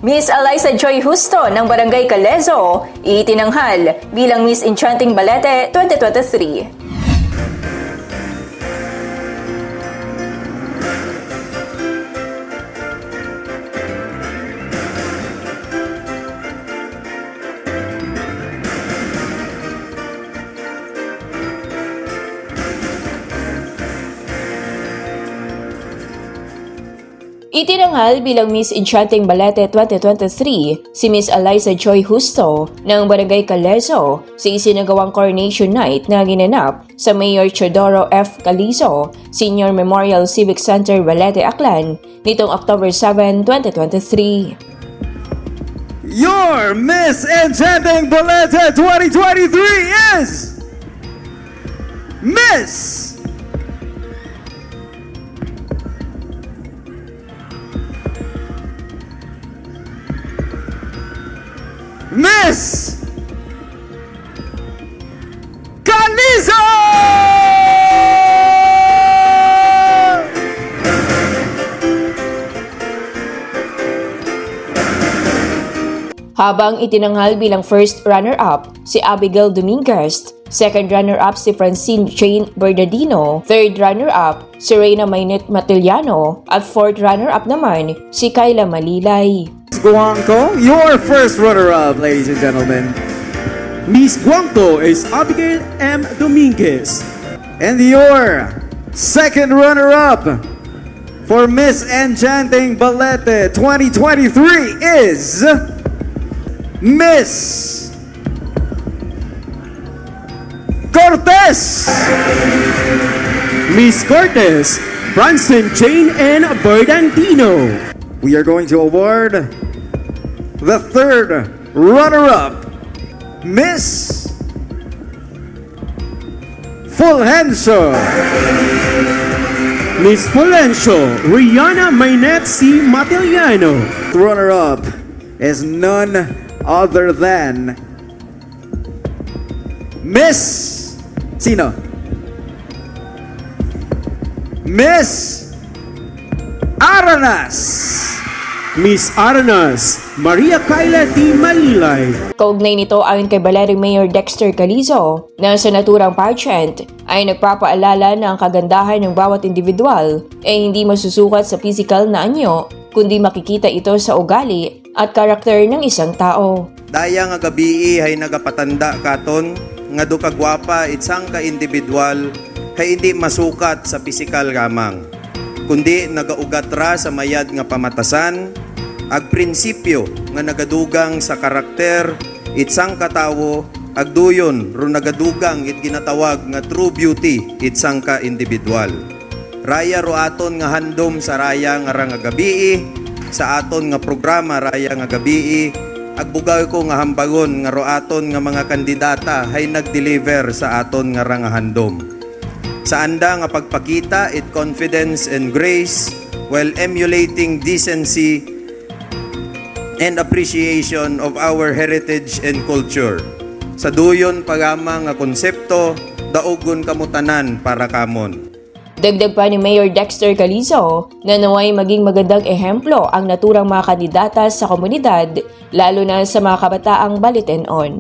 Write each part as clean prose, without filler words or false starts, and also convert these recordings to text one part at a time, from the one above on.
Miss Eliza Joy Justo ng Barangay Calezo, itinanghal bilang Miss Enchanting Balete 2023. Itinanghal bilang Miss Enchanting Balete 2023 si Miss Eliza Joy Justo ng Barangay Calezo sa isinagawang Coronation Night na ginanap sa Mayor Teodoro F. Calizo Senior Memorial Civic Center, Balete, Aklan nitong October 7, 2023. Your Miss Enchanting Balete 2023 is Miss Calizo! Habang itinanghal bilang first runner-up si Abigail Dominguez, second runner-up si Francine Jane Bernardino, third runner-up si Reyna Mainet Matiliano, at fourth runner-up naman si Kayla Malilay. Guangco, your first runner-up, ladies and gentlemen. Miss Guangco is Abigail M. Dominguez. And your second runner-up for Miss Enchanting Balete 2023 is Miss Cortez. Miss Cortez, Francine Jane and Bernardino. We are going to award the third runner-up, Miss Fulgencio. Miss Fulgencio, Rihanna Mainet C. Matiliano. Runner-up is none other than Miss Sino? Miss Aranas. Miss Aranas, Maria Kayla T. Malilay. Kaugnay nito ayon kay Balete Mayor Dexter Calizo na sa naturang pageant ay nagpapaalala na ang kagandahan ng bawat individual ay hindi masusukat sa physical na anyo kundi makikita ito sa ugali at karakter ng isang tao. Daya nga gabi ay nagapatanda katon nga do kagwapa itsang ka individual kay hindi masukat sa pisikal ramang kundi nagaugat ra sa mayad nga pamatasan ag prinsipyo nga nagadugang sa karakter itsang katawo ag duyon ro nagadugang it ginatawag nga true beauty itsang ka individual. Raya ro aton nga handom sa raya nga rang gabi sa aton nga programa raya nga gabi agbugaw ko nga hambagon nga ro aton nga mga kandidata hay nag-deliver sa aton nga rang handom. Sa anda nga pagpakita it confidence and grace while emulating decency and appreciation of our heritage and culture. Sa duyon pagama nga konsepto, daugon kamutanan para kamon. Dagdag pa ni Mayor Dexter Calizo na naway maging magandang ehemplo ang naturang mga kandidata sa komunidad, lalo na sa mga kabataang balitenon.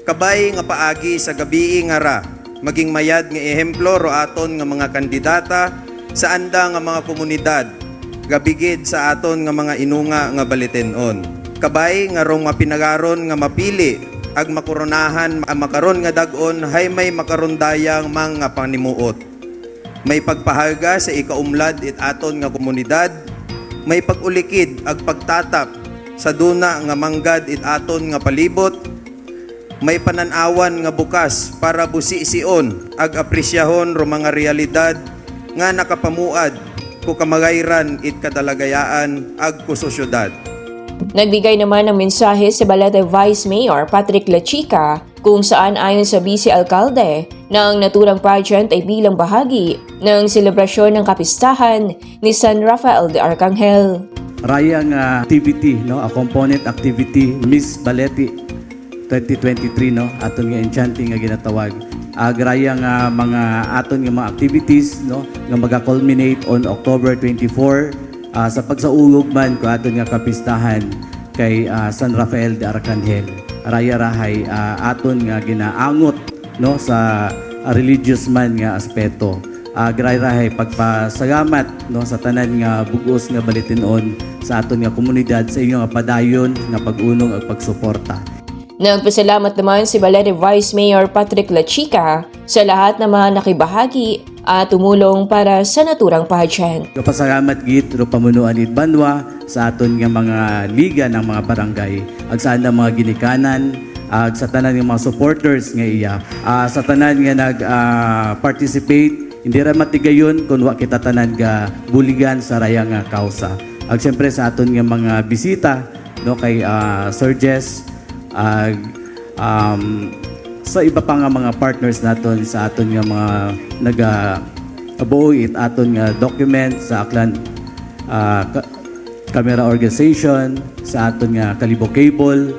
Kabay nga paagi sa gabi nga ra, maging mayad nga ehemplo ro aton nga mga kandidata sa anda nga mga komunidad, gabigid sa aton nga mga inunga nga balitenon. Kabay nga rong mapinagaron nga mapili ag makoronahan ang makaron nga dag-on hay may makarondayang mga panimuot. May pagpahaga sa ikaumlad it aton nga komunidad, may pagulikid ag pagtatap sa duna nga manggad it aton nga palibot, may pananawan nga bukas para busi-sion ag apresyahon ro mga realidad nga nakapamuad ko kamagayran it kadalagayaan ag ko sosyudad. Nagbigay naman ng mensahe si Balete Vice Mayor Patrick Lachica kung saan ayon sa Vice Alcalde na ang naturang pageant ay bilang bahagi ng selebrasyon ng kapistahan ni San Rafael de Arcangel. Rayang activity, no, a component activity Miss Balete 2023, no, aton nga enchanting nga ginatawag. Agrayang mga aton nga mga activities, no, nga maga-culminate on October 24 sa pagsaulog man ko aton nga kapistahan kay San Rafael de Arcangel. Raya rahay aton nga ginaangot no sa religious man nga aspeto. Rahay pagpasalamat no sa tanan nga bugos nga balitinon sa aton nga komunidad sa inyong padayon nga pag-unong ug pagsuporta. Nagpasalamat naman si Balete Vice Mayor Patrick Lachica sa lahat ng mga nakibahagi at tumulong para sa naturang pageant. Kapasalamat gid ro pamunuan ni Banwa sa aton nga mga liga ng mga barangay ag saan ang mga ginikanan ag sa tanan nga mga supporters nga iya sa tanan nga nag participate hindi ra matigayon kun wa kita tanan ga buligan sa raya nga kausa. Ag syempre sa aton nga mga bisita no kay Sir Jess sa iba pa nga mga partners naton sa aton nga mga nag-abuoy aton nga document sa Aklan Camera Organization, sa aton nga Kalibo Cable,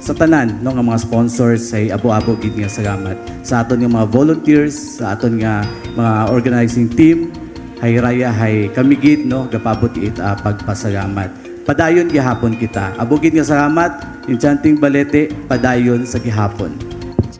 sa tanan no nga mga sponsors say abo-abo gid nga salamat. Sa aton nga mga volunteers, sa aton nga mga organizing team, hay raya hay kami gid no gapabot it pagpasalamat. Padayon gihapon kita. Abo gid nga salamat, Enchanting Balete, padayon sa gihapon.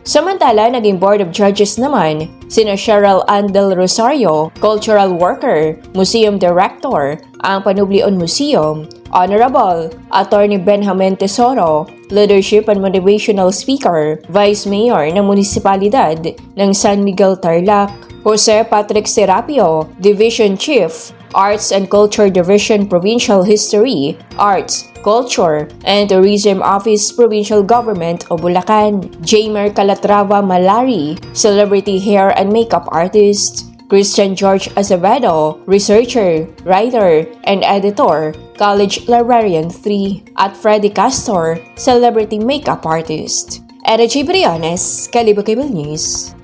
Samantala, naging Board of Judges naman sina Cheryl Andel Rosario, Cultural Worker, Museum Director, ang Panublion Museum, Honorable Attorney Benjamin Tesoro, Leadership and Motivational Speaker, Vice Mayor ng Munisipalidad ng San Miguel Tarlac, Jose Patrick Serapio, Division Chief, Arts and Culture Division Provincial History, Arts, Culture, and Tourism Office Provincial Government o Bulacan, Jamer Calatrava Malari, Celebrity Hair and Makeup Artist, Christian George Acevedo, Researcher, Writer, and Editor, College Librarian 3, at Freddy Castor, Celebrity Makeup Artist. Era J. Briones, Kalibo Cable News.